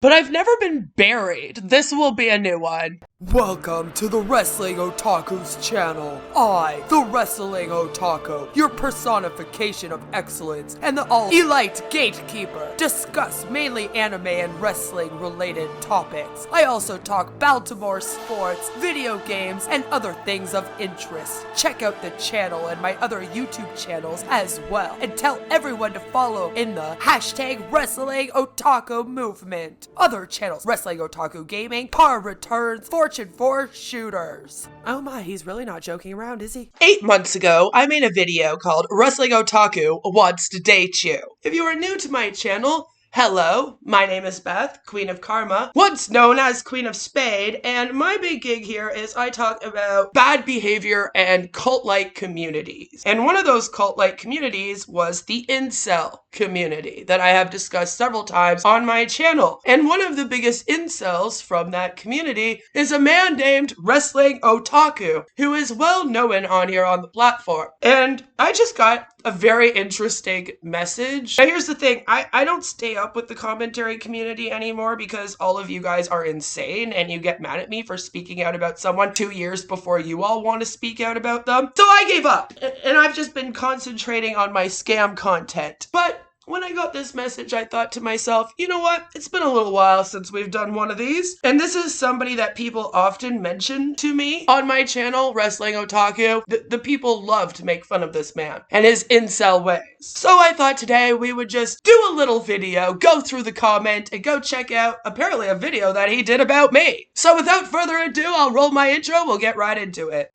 But I've never been buried. This will be a new one. Welcome to the Wrestling Otaku's channel. I, the Wrestling Otaku, your personification of excellence and the all-elite gatekeeper, discuss mainly anime and wrestling related topics. I also talk Baltimore sports, video games, and other things of interest. Check out the channel and my other YouTube channels as well, and tell everyone to follow in the hashtag Wrestling Otaku movement. Other channels, Wrestling Otaku Gaming, Par Returns, Fortune 4 Shooters. Oh my, he's really not joking around, is he? 8 months ago, I made a video called Wrestling Otaku Wants to Date You. If you are new to my channel, hello, my name is Beth, Queen of Karma, once known as Queen of Spade, and my big gig here is I talk about bad behavior and cult-like communities. And one of those cult-like communities was the incel community that I have discussed several times on my channel. And one of the biggest incels from that community is a man named Wrestling Otaku, who is well known on here on the platform. And I just got a very interesting message. Now here's the thing, I don't stay up with the commentary community anymore because all of you guys are insane and you get mad at me for speaking out about someone 2 years before you all want to speak out about them. So I gave up and I've just been concentrating on my scam content. But when I got this message, I thought to myself, you know what? It's been a little while since we've done one of these. And this is somebody that people often mention to me on my channel, Wrestling Otaku. The people love to make fun of this man and his incel ways. So I thought today we would just do a little video, go through the comment, and go check out apparently a video that he did about me. So without further ado, I'll roll my intro. We'll get right into it.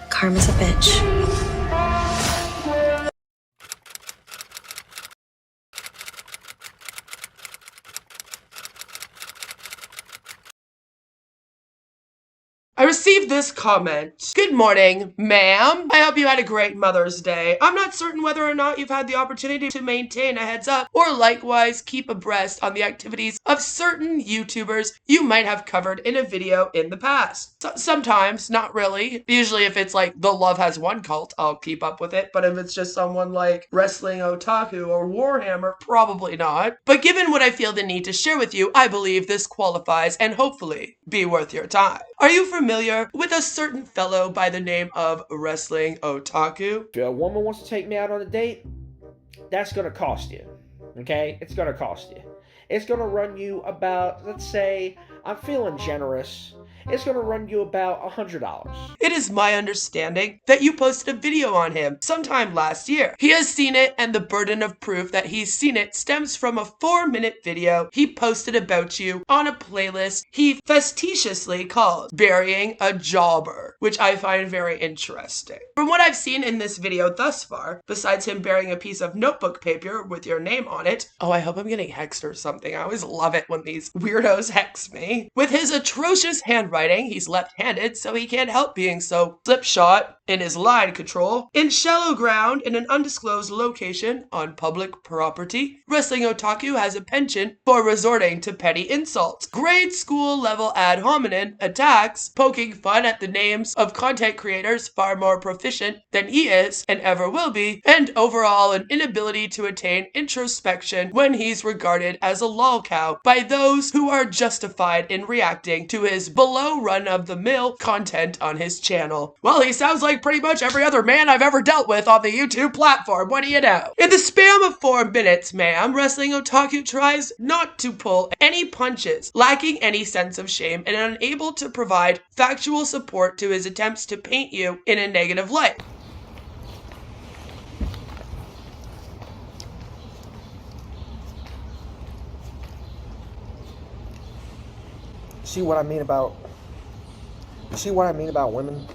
Karma's a bitch. I received this comment. Good morning, ma'am. I hope you had a great Mother's Day. I'm not certain whether or not you've had the opportunity to maintain a heads up or likewise keep abreast on the activities of certain YouTubers you might have covered in a video in the past. Sometimes, not really. Usually if it's like the Love Has One cult, I'll keep up with it. But if it's just someone like Wrestling Otaku or Warhammer, probably not. But given what I feel the need to share with you, I believe this qualifies and hopefully be worth your time. Are you familiar with a certain fellow by the name of Wrestling Otaku? If a woman wants to take me out on a date, that's going to cost you, okay? It's going to cost you. It's going to run you about, let's say, I'm feeling generous, it's going to run you about $100. It is my understanding that you posted a video on him sometime last year. He has seen it, and the burden of proof that he's seen it stems from a 4-minute video he posted about you on a playlist he facetiously called Burying a Jobber, which I find very interesting. From what I've seen in this video thus far, besides him burying a piece of notebook paper with your name on it, oh, I hope I'm getting hexed or something. I always love it when these weirdos hex me. With his atrocious handwriting, he's left-handed, so he can't help being so slipshod in his line control. In shallow ground in an undisclosed location on public property, Wrestling Otaku has a penchant for resorting to petty insults, grade school level ad hominem attacks, poking fun at the names of content creators far more proficient than he is and ever will be, and overall an inability to attain introspection when he's regarded as a lolcow by those who are justified in reacting to his below run-of-the-mill content on his channel. Well, he sounds like pretty much every other man I've ever dealt with on the YouTube platform. What do you know? In the span of 4 minutes, ma'am, Wrestling Otaku tries not to pull any punches, lacking any sense of shame and unable to provide factual support to his attempts to paint you in a negative light. See what I mean about women?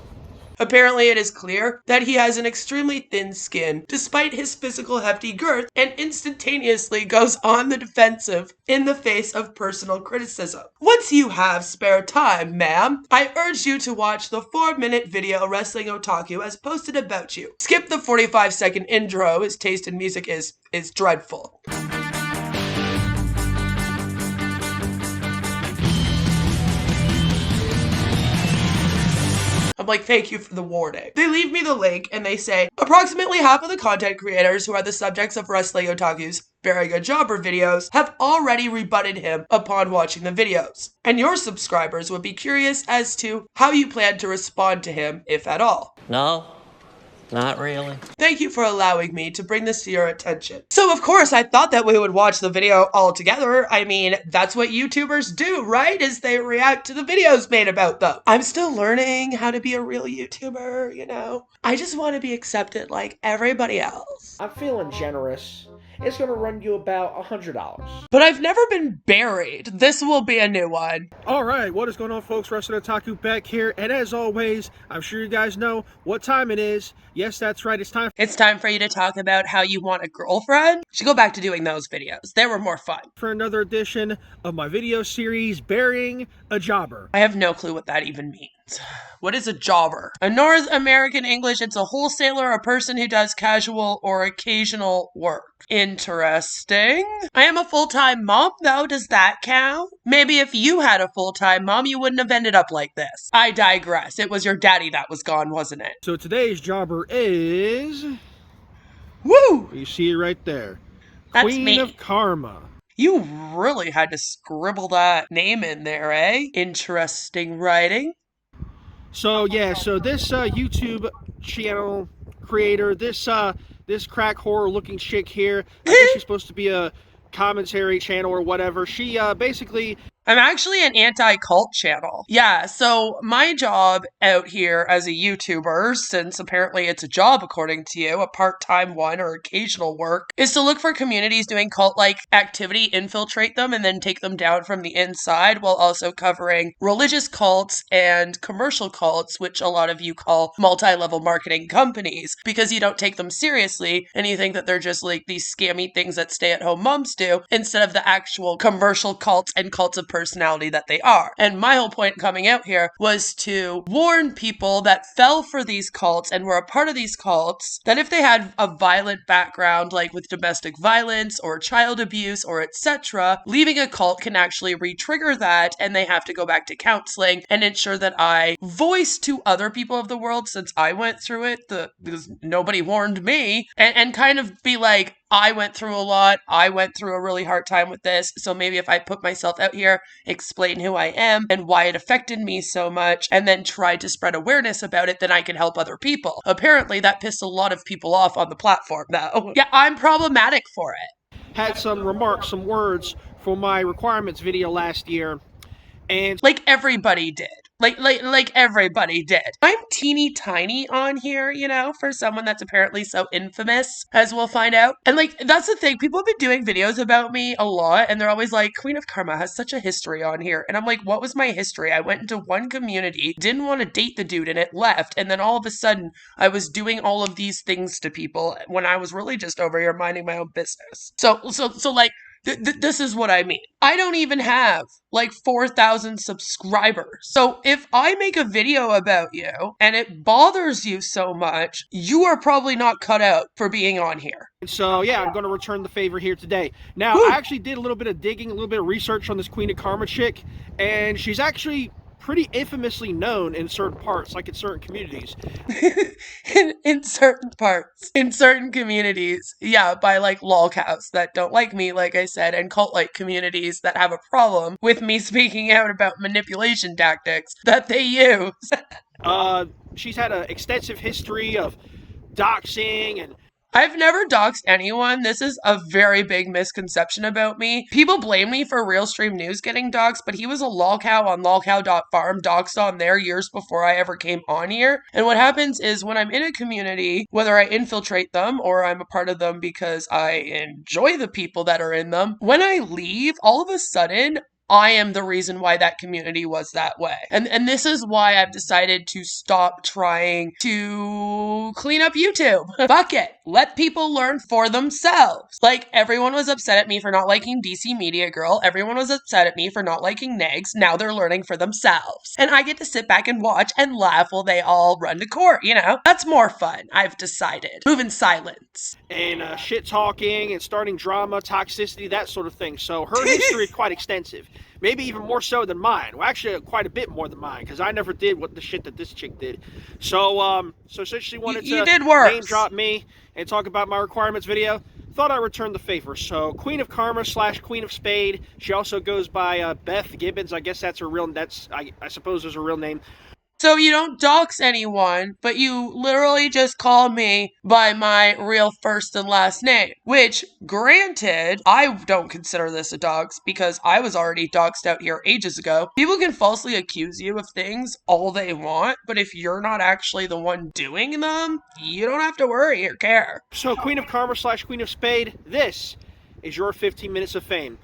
Apparently it is clear that he has an extremely thin skin despite his physical hefty girth and instantaneously goes on the defensive in the face of personal criticism. Once you have spare time, ma'am, I urge you to watch the 4-minute video Wrestling Otaku has posted about you. Skip the 45-second intro, his taste in music is dreadful. I'm like, thank you for the warning. They leave me the link and they say, Approximately half of the content creators who are the subjects of Wrestling Otaku's Very Good Jobber videos have already rebutted him upon watching the videos. And your subscribers would be curious as to how you plan to respond to him, if at all. No, not really. Thank you for allowing me to bring this to your attention. So of course I thought that we would watch the video all together. I mean, that's what YouTubers do, right? Is they react to the videos made about them. I'm still learning how to be a real YouTuber, you know? I just want to be accepted like everybody else. I'm feeling generous. It's gonna run you about $100. But I've never been buried. This will be a new one. Alright, what is going on, folks? Wrestling Otaku back here, and as always, I'm sure you guys know what time it is. Yes, that's right, It's time for you to talk about how you want a girlfriend. You should go back to doing those videos. They were more fun. for another edition of my video series, Burying a Jobber. I have no clue what that even means. What is a jobber? In North American English, it's a wholesaler, a person who does casual or occasional work. Interesting. I am a full-time mom, though. Does that count? Maybe if you had a full-time mom, you wouldn't have ended up like this. I digress. It was your daddy that was gone, wasn't it? So today's jobber is... Woo! You see it right there. That's Queen me. of Karma. You really had to scribble that name in there, eh? Interesting writing. So yeah, so this YouTube channel creator, this crack horror looking chick here, I guess she's supposed to be a commentary channel or whatever. She basically... I'm actually an anti-cult channel. Yeah, so my job out here as a YouTuber, since apparently it's a job according to you, a part-time one or occasional work, is to look for communities doing cult-like activity, infiltrate them, and then take them down from the inside, while also covering religious cults and commercial cults, which a lot of you call multi-level marketing companies, because you don't take them seriously, and you think that they're just like these scammy things that stay-at-home moms do, instead of the actual commercial cults and cults of personality that they are. And my whole point coming out here was to warn people that fell for these cults and were a part of these cults that if they had a violent background, like with domestic violence or child abuse or etc., leaving a cult can actually re-trigger that, and they have to go back to counseling and ensure that I voice to other people of the world, since I went through it, because nobody warned me, and kind of be like, I went through a lot. I went through a really hard time with this. So maybe if I put myself out here, explain who I am and why it affected me so much, and then try to spread awareness about it, then I can help other people. Apparently that pissed a lot of people off on the platform though. Yeah, I'm problematic for it. had some remarks, some words for my requirements video last year, and Like everybody did. Like everybody did. I'm teeny tiny on here, you know, for someone that's apparently so infamous, as we'll find out. And like, that's the thing. People have been doing videos about me a lot, and they're always like, Queen of Karma has such a history on here. And I'm like, what was my history? I went into one community, didn't want to date the dude, and it left. And then all of a sudden, I was doing all of these things to people when I was really just over here minding my own business. So like, this is what I mean. I don't even have like 4,000 subscribers. So if I make a video about you and it bothers you so much, you are probably not cut out for being on here. so yeah, I'm going to return the favor here today. Now, Woo. I actually did a little bit of digging, a little bit of research on this Queen of Karma chick, and she's actually pretty infamously known in certain parts, like in certain communities. in certain parts, in certain communities, yeah, by like lolcows that don't like me, like I said, and cult-like communities that have a problem with me speaking out about manipulation tactics that they use. She's had an extensive history of doxing and I've never doxed anyone. This is a very big misconception about me. People blame me for Real Stream News getting doxed, but he was a lolcow on lolcow.farm, doxed on there years before I ever came on here. And what happens is when I'm in a community, whether I infiltrate them or I'm a part of them because I enjoy the people that are in them, when I leave, all of a sudden, I am the reason why that community was that way. And this is why I've decided to stop trying to clean up YouTube. Fuck it. Let people learn for themselves. Like, everyone was upset at me for not liking DC Media Girl. Everyone was upset at me for not liking Negs. Now they're learning for themselves. And I get to sit back and watch and laugh while they all run to court, you know? That's more fun, I've decided. Move in silence. shit talking and starting drama, toxicity, that sort of thing. So her history is quite extensive. maybe even more so than mine. Well, actually, quite a bit more than mine, because I never did what the shit that this chick did. So, since she wanted You to did worse. name drop me and talk about my requirements video, thought I returned the favor. So, Queen of Karma / Queen of Spade. She also goes by Beth Gibbons. I guess that's her real. I suppose is her real name. So you don't dox anyone, but you literally just call me by my real first and last name. Which, granted, I don't consider this a dox because I was already doxed out here ages ago. People can falsely accuse you of things all they want, but if you're not actually the one doing them, you don't have to worry or care. So, Queen of Karma / Queen of Spade, this is your 15 minutes of fame.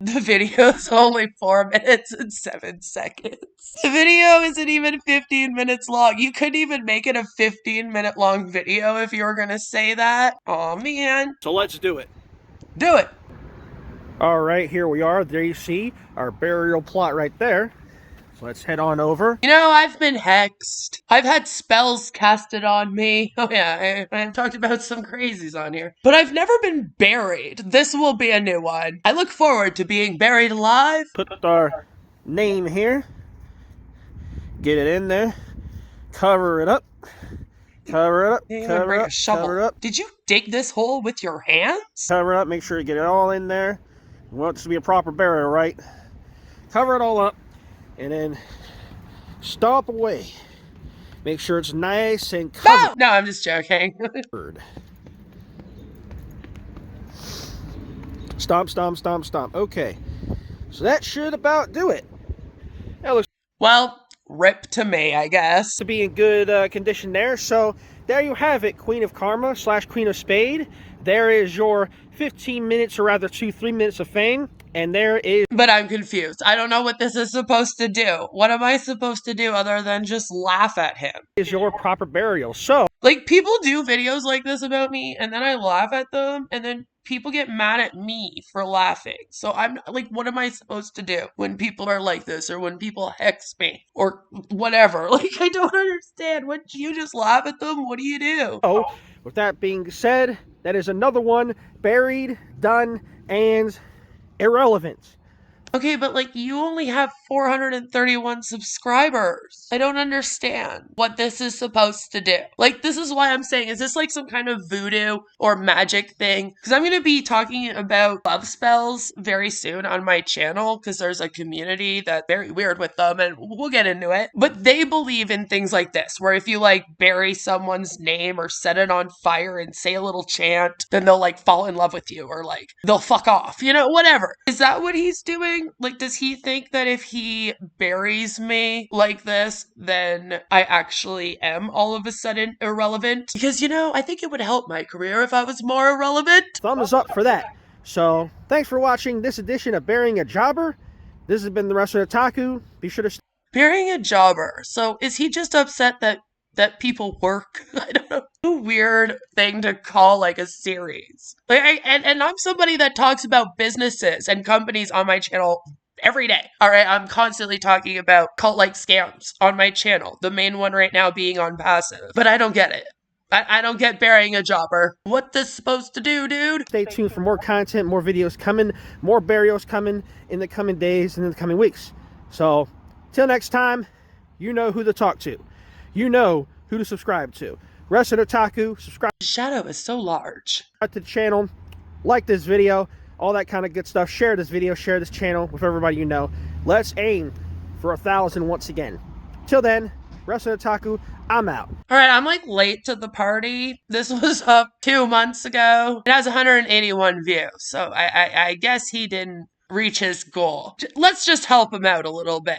The video's only 4 minutes and 7 seconds. The video isn't even 15 minutes long. You couldn't even make it a 15-minute long video if you were gonna say that. Aw, man. So let's do it. Do it. All right, here we are. There you see our burial plot right there. So let's head on over. You know, I've been hexed. I've had spells casted on me. Oh yeah, I've talked about some crazies on here. But I've never been buried. This will be a new one. I look forward to being buried alive. Put our name here. Get it in there. Cover it up. Cover it up. You're gonna Cover bring it a up. shovel. Cover it up. Did you dig this hole with your hands? Cover it up. Make sure you get it all in there. We want this to be a proper burial, right? Cover it all up. And then stomp away. Make sure it's nice and covered. No, I'm just joking. Stomp, stomp, stomp, stomp. Okay. So that should about do it. That looks Well, rip to me, I guess. to be in good condition there. So there you have it, Queen of Karma / Queen of Spade. There is your 15 minutes, or rather 2-3 minutes of fame. And there is But I'm confused. I don't know what this is supposed to do. What am I supposed to do other than just laugh at him? your proper burial. So Like, people do videos like this about me, and then I laugh at them, and then people get mad at me for laughing. So I'm like, what am I supposed to do when people are like this, or when people hex me, or whatever? Like, I don't understand. Wouldn't you just laugh at them? What do you do? with that being said, that is another one buried, done, and irrelevant. Okay, but like, you only have 431 subscribers. I don't understand what this is supposed to do. Like, this is why I'm saying, is this like some kind of voodoo or magic thing? Because I'm going to be talking about love spells very soon on my channel, because there's a community that's very weird with them, and we'll get into it. But they believe in things like this, where if you like bury someone's name or set it on fire and say a little chant, then they'll like fall in love with you, or like they'll fuck off, you know, whatever. Is that what he's doing? Like, does he think that if he buries me like this, then I actually am all of a sudden irrelevant? Because, you know, I think it would help my career if I was more irrelevant. Thumbs up for that. So thanks for watching this edition of Burying a Jobber. This has been the Wrestler Otaku. Be sure to Burying a jobber. So is he just upset that people work? I don't know. A weird thing to call like a series. Like, and I'm somebody that talks about businesses and companies on my channel every day. All right, I'm constantly talking about cult-like scams on my channel. The main one right now being on passive. But I don't get it. I don't get burying a jobber. What this supposed to do, dude? stay tuned for more content, more videos coming, more burials coming in the coming days and in the coming weeks. So till next time, you know who to talk to. You know who to subscribe to. Wrestler Otaku, subscribe The shadow is so large. to the channel, like this video, all that kind of good stuff. Share this video, share this channel with everybody you know. Let's aim for 1,000 once again. Till then, Wrestler Otaku, I'm out. All right, I'm like late to the party. This was up 2 months ago. It has 181 views, so I guess he didn't reach his goal. Let's just help him out a little bit.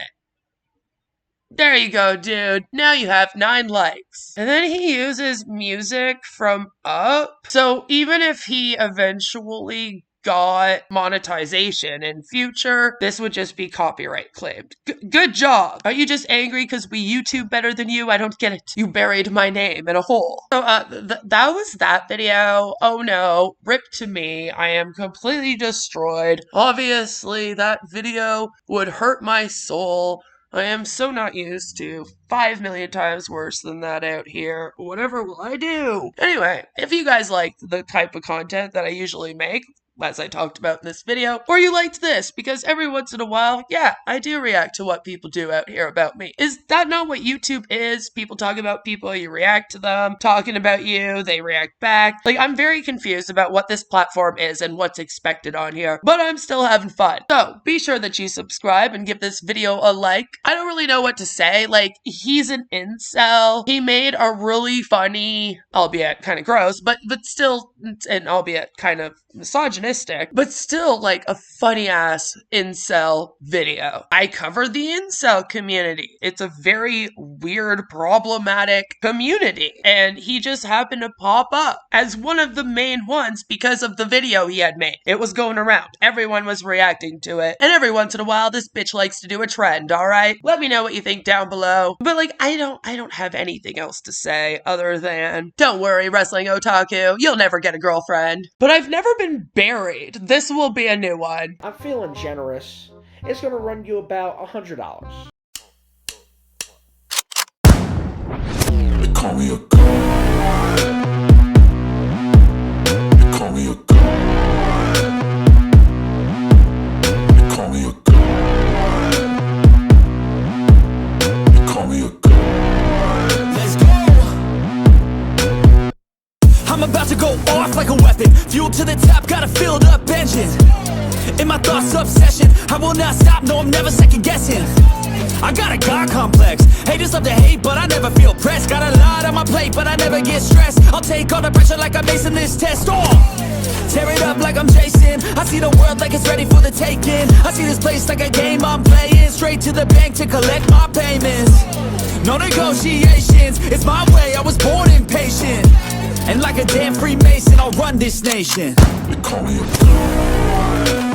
There you go, dude. Now you have 9 likes. And then he uses music from Up. So even if he eventually got monetization in future, this would just be copyright claimed. Good job. Are you just angry because we YouTube better than you? I don't get it. You buried my name in a hole. So that was that video. Oh no, rip to me. I am completely destroyed. Obviously that video would hurt my soul. I am so not used to 5 million times worse than that out here. Whatever will I do? Anyway, if you guys like the type of content that I usually make, as I talked about in this video, or you liked this, because every once in a while, yeah, I do react to what people do out here about me. Is that not what YouTube is? People talk about people, you react to them, talking about you, they react back. Like, I'm very confused about what this platform is and what's expected on here, but I'm still having fun. So, be sure that you subscribe and give this video a like. I don't really know what to say. Like, he's an incel. He made a really funny, albeit kind of gross, but still, and albeit kind of misogynistic, but still like a funny ass incel video. I cover the incel community. It's a very weird, problematic community, and he just happened to pop up as one of the main ones because of the video he had made. It was going around. Everyone was reacting to it, and every once in a while, this bitch likes to do a trend, alright? Let me know what you think down below. But like, I don't have anything else to say other than, don't worry, wrestling otaku, you'll never get a girlfriend. But I've never been buried. This will be a new one. I'm feeling generous. It's gonna run you about $100. They call me a god. They call me a god. They call me a god. They call me a god. Let's go. I'm about to go off like a weapon. Fuel to the top, got a filled up engine. In my thoughts, obsession. I will not stop, no, I'm never second guessing. I got a God complex. Haters love to hate, but I never feel pressed. Got a lot on my plate, but I never get stressed. I'll take all the pressure like I'm acing this test. Oh, tear it up like I'm Jason. I see the world like it's ready for the taking. I see this place like a game I'm playing. Straight to the bank to collect my payments. No negotiations, it's my way, I was born impatient. And like a damn Freemason, I'll run this nation. They call me a god.